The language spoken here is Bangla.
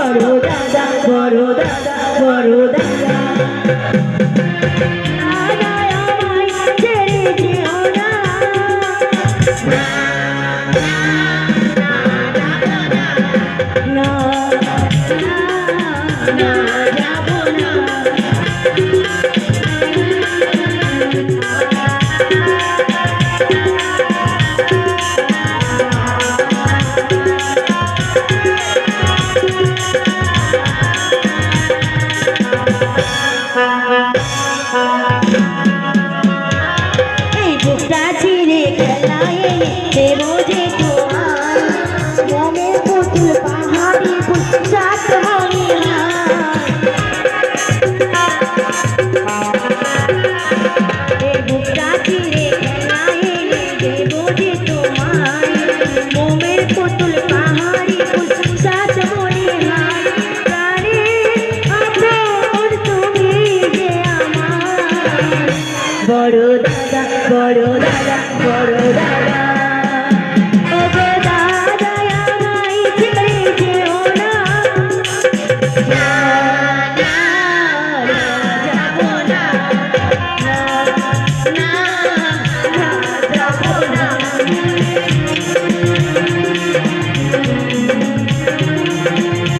বড় দাদা বড় দাদা বড় দাদা বড় দাদা বড় দাদা বড় দাদা ও গো দাদা আমায় ছেড়ে যেও না না না যাব না না